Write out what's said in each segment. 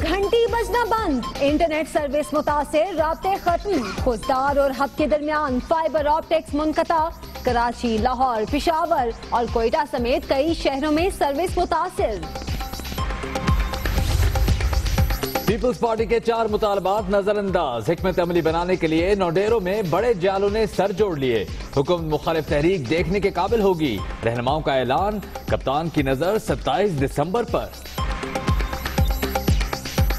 घंटी बजना बंद, internet service मुतासिर, राब्ते खत्म, खुजदार और हब के दरमियान फाइबर ऑप्टिक्स मुनक़ता। कराची, लाहौर, पेशावर और कोयटा समेत कई शहरों में सर्विस मुतासिर। पीपल्स पार्टी के 4 मुतालबात नजरअंदाज, हिकमत अमली बनाने के लिए नौडेरों में बड़े जालों ने सर जोड़ लिए। हुकूमत मुखालिफ तहरीक देखने के काबिल होगी, रहनुमाओं का ऐलान, कप्तान की नजर 27 दिसंबर पर।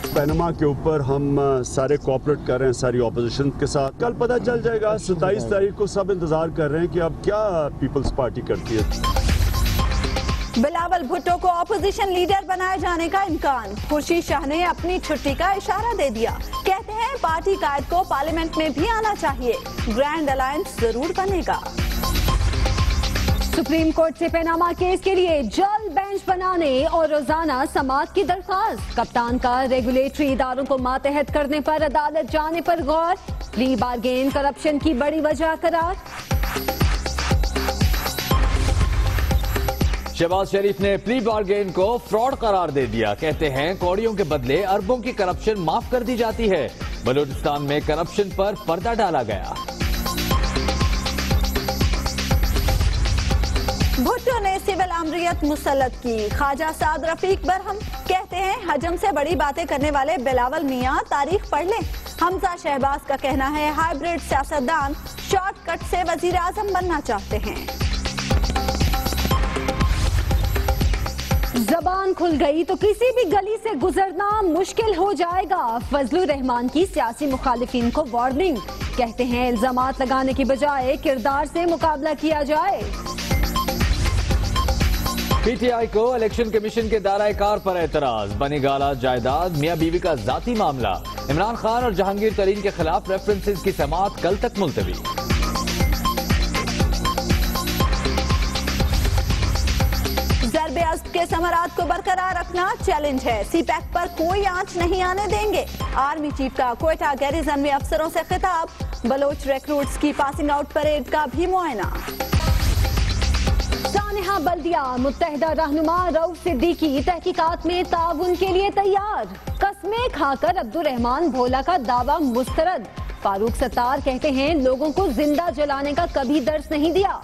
पैनमा के ऊपर हम सारे कोऑपरेट कर रहे हैं सारी ऑपोजिशन के साथ। कल पता चल जाएगा, 27 तारीख को सब इंतजार कर रहे हैं कि अब क्या पीपल्स पार्टी करती है। बिलावल भुट्टो को ऑपोजिशन लीडर बनाए जाने का इम्कान, खुर्शीद शाह ने अपनी छुट्टी का इशारा दे दिया। कहते हैं पार्टी कायद को पार्लियामेंट में भी आना चाहिए, ग्रैंड अलायंस जरूर बनेगा। सुप्रीम कोर्ट से पैनामा केस के लिए जल्द बेंच बनाने और रोजाना समाअत की दरख्वास्त। कप्तान का रेगुलेटरी इदारों को मातहत करने पर अदालत जाने पर गौर, प्ली बार्गेन करप्शन की बड़ी वजह करार। शहबाज शरीफ ने प्ली बार्गेन को फ्रॉड करार दे दिया। कहते हैं कौड़ियों के बदले अरबों की करप्शन माफ कर दी जाती है। बलूचिस्तान में करप्शन पर पर्दा डाला गया। भुट्टो ने सिविल आमरीत मुसल्लत की, ख्वाजा साद रफीक बरहम। कहते हैं हजम से बड़ी बातें करने वाले बिलावल मियां तारीख पढ़ लें। हमजा शहबाज का कहना है हाइब्रिड सियासतदान शॉर्टकट से वजीर आजम बनना चाहते हैं। जबान खुल गई तो किसी भी गली से गुजरना मुश्किल हो जाएगा, फजलुर रहमान की सियासी मुखालिफिन को वार्निंग। कहते हैं इल्जामात लगाने की बजाय किरदार से मुकाबला किया जाए। पीटीआई को इलेक्शन कमीशन के दायरा कार पर एतराज, बनी गाला जायदाद मियां बीवी का जाती मामला। इमरान खान और जहांगीर तरीन के खिलाफ रेफरेंसेस की समाअत कल तक मुलतवी। ज़रबे अज़्म के समरात को बरकरार रखना चैलेंज है, सीपैक पर कोई आंच नहीं आने देंगे। आर्मी चीफ का कोयटा गैरिजन में अफसरों से खिताब, बलोच रिक्रूट्स की पासिंग आउट परेड का भी मुआयना। सानिहा बल्दिया मुत्तहिदा रहनुमा रऊफ सिद्दीकी तहकीकात में ताउन के लिए तैयार। कस्में खाकर अब्दुर्रहमान भोला का दावा मुस्तरद। फारूक सत्तार कहते हैं लोगों को जिंदा जलाने का कभी दर्स नहीं दिया।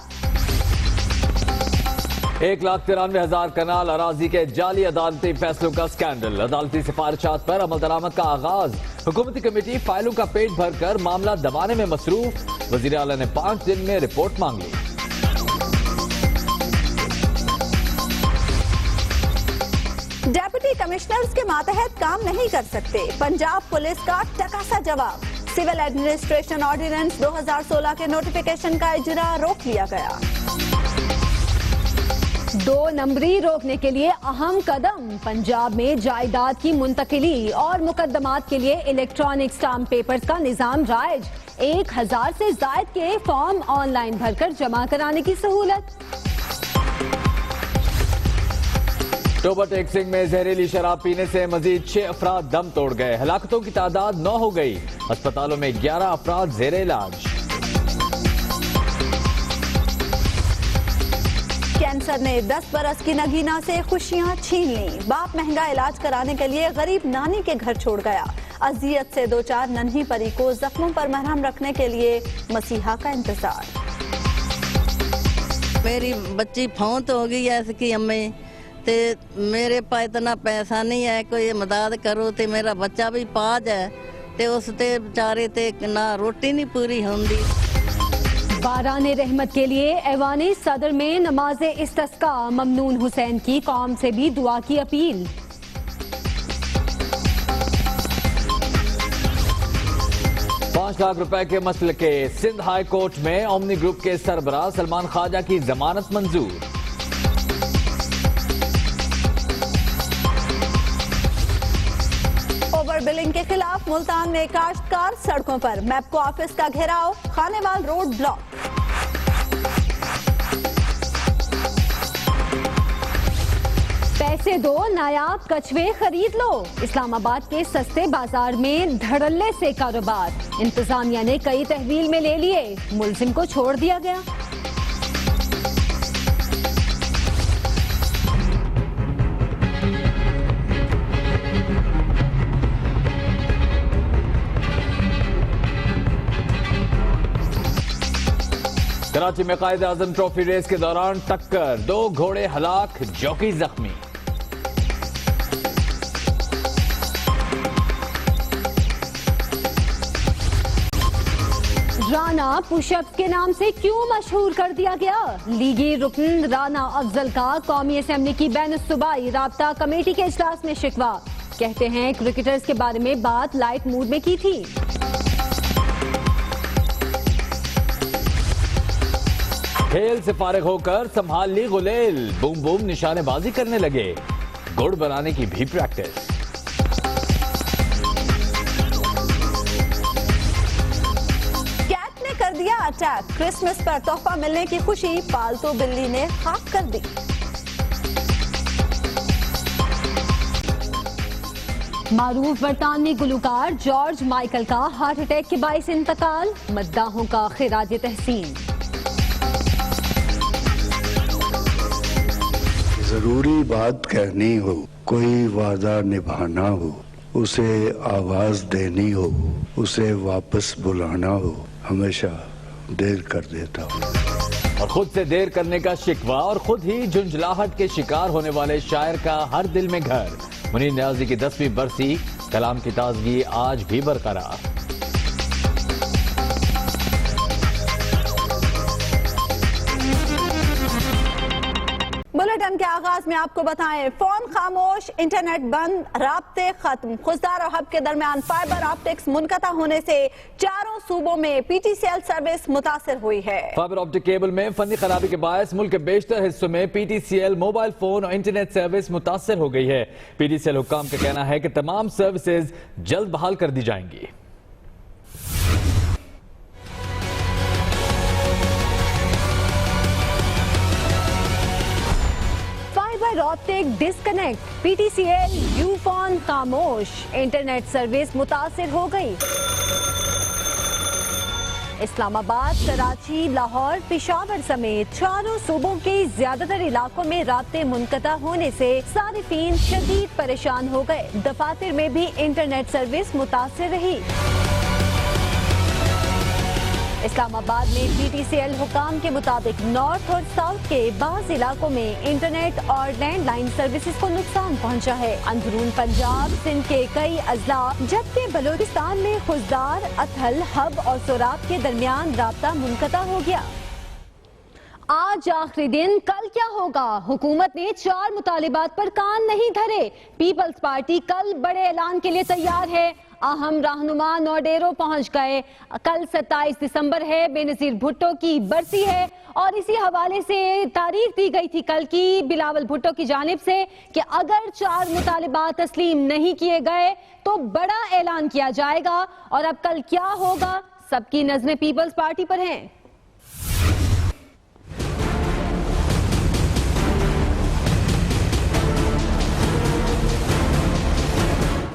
1,93,000 कनाल अराजी के जाली अदालती फैसलों का स्कैंडल, अदालती सिफारिशात पर अमल दरामद का आगाज। हुकूमती कमेटी फाइलों का पेट भरकर मामला दबाने में मसरूफ, वजीर आला ने 5 दिन में रिपोर्ट मांग ली। डेप्यूटी कमिश्नर्स के मातहत काम नहीं कर सकते, पंजाब पुलिस का टकासा जवाब। सिविल एडमिनिस्ट्रेशन ऑर्डिनेंस 2016 के नोटिफिकेशन का इजरा रोक लिया गया। 2 नंबरी रोकने के लिए अहम कदम, पंजाब में जायदाद की मुंतकिली और मुकदमात के लिए इलेक्ट्रॉनिक स्टाम्प पेपर्स का निजाम राइज। 1000 से जायद के फॉर्म ऑनलाइन भरकर जमा कराने की सहूलत। टोबर टेक्सिंग में जहरीली शराब पीने से मजीद 6 अफराद दम तोड़ गए, हलाकतों की तादाद 9 हो गई। अस्पतालों में 11 अफराद जेर इलाज। कैंसर ने 10 बरस की नगीना से खुशियां छीन ली, बाप महंगा इलाज कराने के लिए गरीब नानी के घर छोड़ गया। अजियत से 2-4 नन्ही परी को जख्मों पर मरहम रखने के लिए मसीहा का इंतजार। मेरी बच्ची फौत हो गई है इसकी अम्मी, ते मेरे पास इतना पैसा नहीं है, कोई मदद करो। ते मेरा बच्चा भी पाज है, ते उस ते बेचारे ते ना रोटी नहीं पूरी होंदी। बाराने रहमत के लिए ऐवाने सदर में नमाज इस्तिस्का, ममनून हुसैन की कौम से भी दुआ की अपील। ₹5 लाख के मसले के सिंध हाई कोर्ट में ओमनी ग्रुप के सरबराह सलमान ख्वाजा की जमानत मंजूर। ओवर बिलिंग के खिलाफ मुल्तान में काश्तकार सड़कों पर, मैपको ऑफिस का घेराव, खानेवाल रोड ब्लॉक। पैसे दो नायाब कछुए खरीद लो, इस्लामाबाद के सस्ते बाजार में धड़ल्ले से कारोबार। इंतजामिया ने कई तहवील में ले लिए, मुलजिम को छोड़ दिया गया। کراچی میں قائد اعظم ٹرافی ریس کے دوران ٹکر، 2 گھوڑے ہلاک، جوکی زخمی۔ رانا پش اپ کے نام سے کیوں مشہور کر دیا گیا؟ لیگی رکن رانا افضل کا قومی اسمبلی کی بین الصوبائی رابطہ کمیٹی کے اجلاس میں شکوہ، کہتے ہیں کرکٹرز کے بارے میں بات لائٹ موڈ میں کی تھی۔ کھیل سے فارغ ہو کر سنبھال لی غلیل، بوم بوم نشانے بازی کرنے لگے، گڑ بنانے کی بھی پریکٹس۔ کیٹ نے کر دیا اٹیک، کرسمس پر تحفہ ملنے کی خوشی پالتو بلی نے خاک کر دی۔ معروف برطانوی گلوکار جارج مائیکل کا ہارٹ اٹیک کے باعث انتقال، مداحوں کا خراج تحسین۔ ضروری بات کہنی ہو، کوئی وعدہ نبھانا ہو، اسے آواز دینی ہو، اسے واپس بلانا ہو، ہمیشہ دیر کر دیتا ہوں۔ اور خود سے دیر کرنے کا شکوہ اور خود ہی جھنجھلاہٹ کے شکار ہونے والے شاعر کا ہر دل میں گھر، منیر نیازی کی 10ویں برسی، کلام کی تازگی آج بھی برقرار۔ بلیٹن کے آغاز میں آپ کو بتائیں، فون خاموش، انٹرنیٹ بند، رابطے ختم۔ خزدار اور ہب کے درمیان فائبر آپٹکس منقطع ہونے سے چاروں صوبوں میں P T C L service متاثر ہوئی ہے۔ فائبر آپٹک کیبل میں فنی خرابی کے باعث ملک کے بیشتر حصوں میں P T C L mobile phone اور انٹرنیٹ سروس متاثر ہو گئی ہے۔ پی ٹی سی ایل حکام کا کہنا ہے کہ تمام سروسز جلد بحال کر دی جائیں گی۔ Optic disconnect, P T C L Ufone خاموش، انٹرنیٹ سروس متاثر ہو گئی۔ اسلام آباد، کراچی، لاہور، پشاور سمیت چاروں صوبوں کے زیادہ تر علاقوں میں رابطے منقطع ہونے سے صارفین شدید پریشان ہو گئے۔ دفاتر میں بھی انٹرنیٹ سروس متاثر رہی۔ اسلام آباد میں پی ٹی سی ایل حکام کے مطابق نارتھ اور ساؤتھ کے بعض علاقوں میں انٹرنیٹ اور لینڈ لائن سروسز کو نقصان پہنچا ہے۔ اندرون پنجاب، سندھ کے کئی اضلاع جبکہ بلوچستان میں خزدار، اتھل، ہب اور سوراب کے درمیان رابطہ منقطع ہو گیا۔ آج آخری دن، کل کیا ہوگا؟ حکومت نے 4 مطالبات پر کان نہیں دھرے۔ پیپلز پارٹی کل بڑے اعلان کے لیے تیار ہے۔ اہم رہنما نوڈیرو پہنچ گئے۔ کل 27 دسمبر ہے، بے نظیر بھٹو کی برسی ہے اور اسی حوالے سے تاریخ دی گئی تھی کل کی بلاول بھٹو کی جانب سے کہ اگر 4 مطالبات تسلیم نہیں کیے گئے تو بڑا اعلان کیا جائے گا۔ اور اب کل کیا ہوگا؟ سب کی نظریں پیپلز پارٹی پر ہیں۔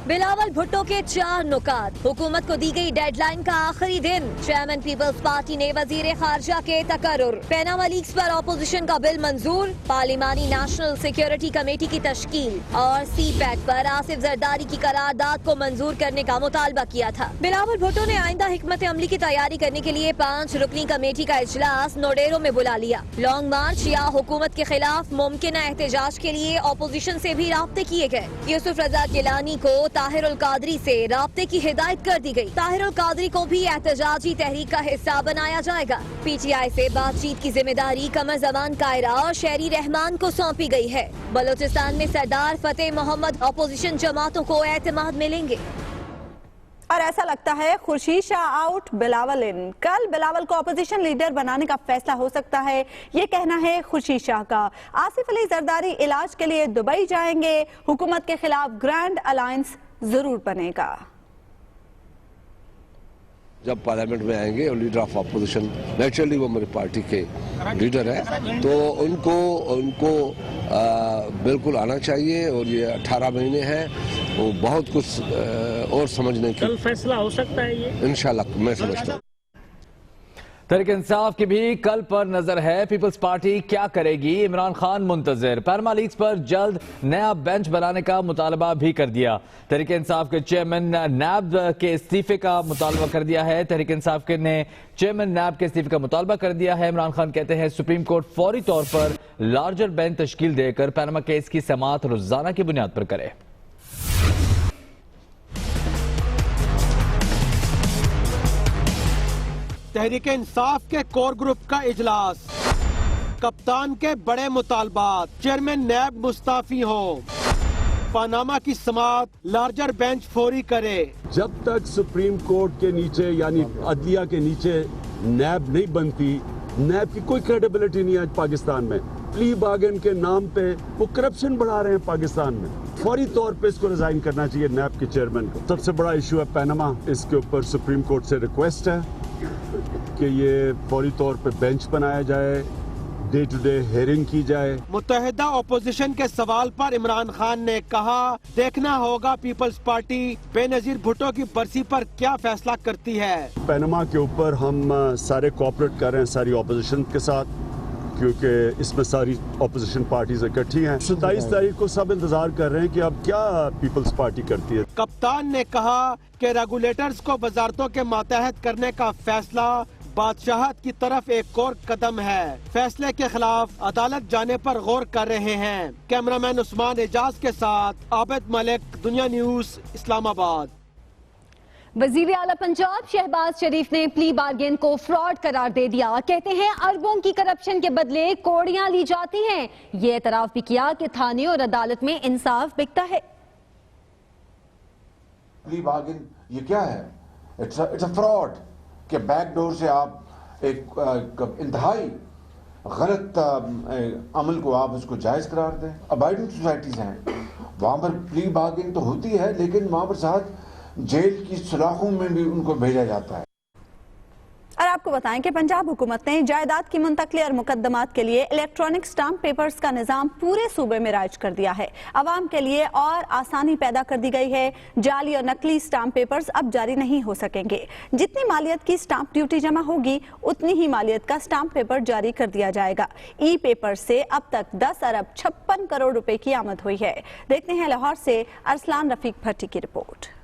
بلاول بھٹو کے 4 نکات، حکومت کو دی گئی ڈیڈ لائن کا آخری دن، چیئرمین پیپلز پارٹی نے وزیر خارجہ کے تقرر، پیناما لیکس پر اپوزیشن کا بل منظور، پارلیمانی نیشنل سیکیورٹی کمیٹی کی تشکیل اور سی پیک پر آصف زرداری کی قرارداد کو منظور کرنے کا مطالبہ کیا تھا۔ بلاول بھٹو نے آئندہ حکمت عملی کی تیاری کرنے کے لیے 5 رکنی کمیٹی کا اجلاس نوڈیرو میں بلا لیا۔ لانگ مارچ یا حکومت کے خلاف ممکنہ احتجاج کے لیے اپوزیشن سے بھی رابطے کیے گئے۔ یوسف رضا گیلانی کو طاہر القادری سے رابطے کی ہدایت کر دی گئی۔ طاہر القادری کو بھی احتجاجی تحریک کا حصہ بنایا جائے گا۔ پی ٹی آئی سے بات چیت کی ذمہ داری قمر زمان کائرہ اور شہری رحمان کو سونپی گئی ہے۔ بلوچستان میں سردار فتح محمد اپوزیشن جماعتوں کو اعتماد ملیں گے۔ اور ایسا لگتا ہے خورشید شاہ آؤٹ، بلاول ان۔ کل بلاول کو اپوزیشن لیڈر بنانے کا فیصلہ ہو سکتا ہے، یہ کہنا ہے خورشید شاہ کا۔ آصف علی زرداری علاج کے لیے دبئی جائیں گے، حکومت کے خلاف گرینڈ الائنس ضرور بنے گا۔ جب پارلیمنٹ میں آئیں گے اور لیڈر آف اپوزیشن، نیچرلی وہ میری پارٹی کے لیڈر ہیں، تو ان کو بالکل آنا چاہیے۔ اور یہ 18 مہینے ہیں، وہ بہت کچھ اور سمجھنے کی، کل فیصلہ ہو سکتا ہے یہ انشاءاللہ میں سمجھتا ہوں۔ तहरीक इंसाफ की भी कल पर नजर है। पीपल्स पार्टी क्या करेगी? इमरान खान मुंतजिर। पैनमा लीग्स पर जल्द नया बेंच बनाने का मुतालबा भी कर दिया। तहरीक इंसाफ के चेयरमैन नैब के इस्तीफे का मुतालबा कर दिया है। तहरीक इंसाफ ने चेयरमैन नैब के इस्तीफे का मुतालबा कर दिया है। इमरान खान कहते हैं सुप्रीम कोर्ट फौरी तौर पर लार्जर बेंच तश्कील देकर पैनमा केस की समाअत रोजाना की बुनियाद पर करे। तहरीक इंसाफ के कोर ग्रुप का इजलास, कप्तान के बड़े मुतालबात, चेयरमैन नैब मुस्ताफी हो, पनामा की समाअत लार्जर बेंच फौरी करे। जब तक सुप्रीम कोर्ट के नीचे यानी अदलिया के नीचे नैब नहीं बनती, नैब की कोई क्रेडिबिलिटी नहीं है आज पाकिस्तान में। प्ली बार्गेन के नाम पे वो करप्शन बढ़ा रहे हैं पाकिस्तान में। फौरी तौर पे इसको रिजाइन करना चाहिए नैब के चेयरमैन को। सबसे बड़ा इशू है पैनामा, इसके ऊपर सुप्रीम कोर्ट से रिक्वेस्ट है कि ये फौरी तौर पे बेंच बनाया जाए, डे टू डे हेयरिंग की जाए। मुत्तहिदा अपोजिशन के सवाल पर इमरान खान ने कहा, देखना होगा पीपल्स पार्टी बेनजीर भुट्टो की बरसी पर क्या फैसला करती है। पैनामा के ऊपर हम सारे कोऑपरेट कर रहे हैं सारी अपोजिशन के साथ, क्योंकि इसमें सारी अपोजिशन पार्टीज इकट्ठी हैं। 27 तारीख को सब इंतजार कर रहे हैं कि अब क्या पीपल्स पार्टी करती है। कप्तान ने कहा कि रेगुलेटर्स को वजारतों के मातहत करने का फैसला बादशाहत की तरफ एक और कदम है। फैसले के खिलाफ अदालत जाने पर गौर कर रहे हैं। कैमरामैन उस्मान एजाज के साथ आबिद मलिक, दुनिया न्यूज, इस्लामाबाद। वजीर आला पंजाब शहबाज शरीफ ने प्ली बार्गेन को फ्रॉड करार दे दिया। कहते हैं अरबों की करप्शन के बदले कौड़ियां ली जाती हैं। ये एतराफ भी किया कि थाने और अदालत में इंसाफ बिकता है। प्ली बार्गेन ये क्या है? इट्स अ फ्रॉड कि बैकडोर से आप एक इंतहाई गलत अमल को आप उसको जायज करार दें। अबाइडिंग सोसाइटीज हैं, वहां पर प्ली बार्गेन तो होती है, लेकिन वहां पर साथ जेल की सुराखों में भी उनको भेजा जाता है। और आपको बताएं कि पंजाब हुकूमत ने जायदाद की मुंतकली और मुकदमात के लिए इलेक्ट्रॉनिक स्टाम्प पेपर्स का निज़ाम पूरे सूबे में राइज कर दिया है। आवाम के लिए और आसानी पैदा कर दी गई है। जाली और नकली स्टाम्प पेपर्स अब जारी नहीं हो सकेंगे। जितनी मालियत की स्टाम्प ड्यूटी जमा होगी, उतनी ही मालियत का स्टाम्प पेपर जारी कर दिया जाएगा। ई पेपर से अब तक 10 अरब 56 करोड़ रुपए की आमद हुई है। देखते हैं लाहौर से अरसलान रफीक भट्टी की रिपोर्ट।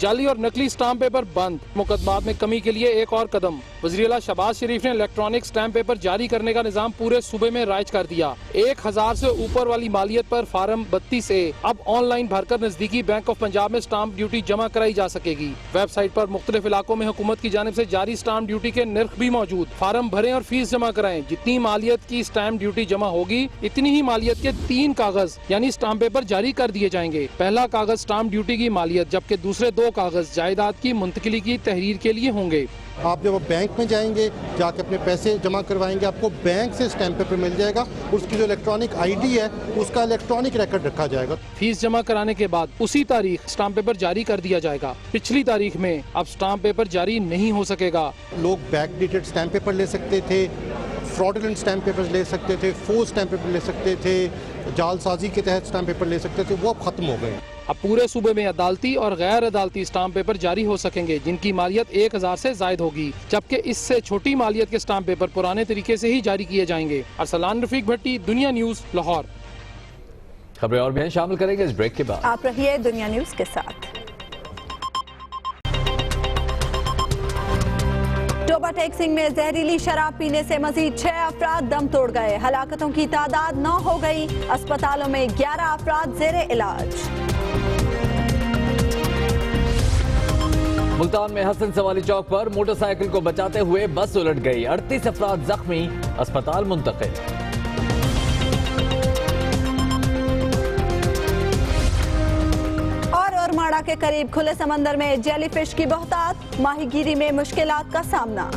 जाली और नकली स्टाम्प पेपर बंद, मुकदमात में कमी के लिए एक और कदम। वज़ीर-ए-आला शहबाज शरीफ ने इलेक्ट्रॉनिक स्टाम्प पेपर जारी करने का निजाम पूरे सूबे में राइज कर दिया। 1000 से ऊपर वाली मालियत पर फार्म 32A अब ऑनलाइन भरकर नजदीकी बैंक ऑफ पंजाब में स्टाम्प ड्यूटी जमा कराई जा सकेगी। वेबसाइट पर मुख्तलिफ इलाकों में हुकूमत की जानिब से जारी स्टाम्प ड्यूटी के निर्ख भी मौजूद। फार्म भरें और फीस जमा कराएं। जितनी मालियत की स्टाम्प ड्यूटी जमा होगी, इतनी ही मालियत के 3 कागज यानी स्टाम्प पेपर जारी कर दिए जाएंगे। पहला कागज स्टाम्प ड्यूटी की मालियत, जबकि दूसरे 2 कागज जायदाद की मुंतकिली की तहरीर के लिए होंगे। आप जब बैंक में जाएंगे, जाके अपने पैसे जमा करवाएंगे, आपको बैंक से स्टैम्प पेपर मिल जाएगा। उसकी जो इलेक्ट्रॉनिक आईडी है, उसका इलेक्ट्रॉनिक रिकॉर्ड रखा जाएगा। फीस जमा कराने के बाद उसी तारीख स्टाम्प पेपर जारी कर दिया जाएगा। पिछली तारीख में अब स्टाम्प पेपर जारी नहीं हो सकेगा। लोग बैक डेटेड स्टैम्प पेपर ले सकते थे, फ्रॉडुलेंट स्टैम्प पेपर ले सकते थे, फोर्स स्टैम्प पेपर ले सकते थे, जालसाजी के तहत स्टैम्प पेपर ले सकते थे, वो अब खत्म हो गए। अब पूरे सूबे में अदालती और गैर अदालती स्टाम्प पेपर जारी हो सकेंगे, जिनकी मालियत 1000 से जायद होगी, जबकि इससे छोटी मालियत के स्टाम्प पेपर पुराने तरीके से ही जारी किए जाएंगे। अरसलान रफीक भट्टी, दुनिया न्यूज, लाहौर। खबरें और भी शामिल करेंगे इस ब्रेक के बाद। आप रहिए दुनिया न्यूज के साथ। टोबा टेक्सिंग में जहरीली शराब पीने से मजीद 6 अफराद दम तोड़ गए। हलाकतों की तादाद 9 हो गई। अस्पतालों में 11 अफराद जेरे इलाज। मुल्तान में हसन सवाली चौक पर मोटरसाइकिल को बचाते हुए बस उलट गई। 38 अफराद जख्मी, अस्पताल मुंतकिल। और माड़ा के करीब खुले समंदर में जेलीफिश की बहुतात, माहीगीरी में मुश्किलात का सामना।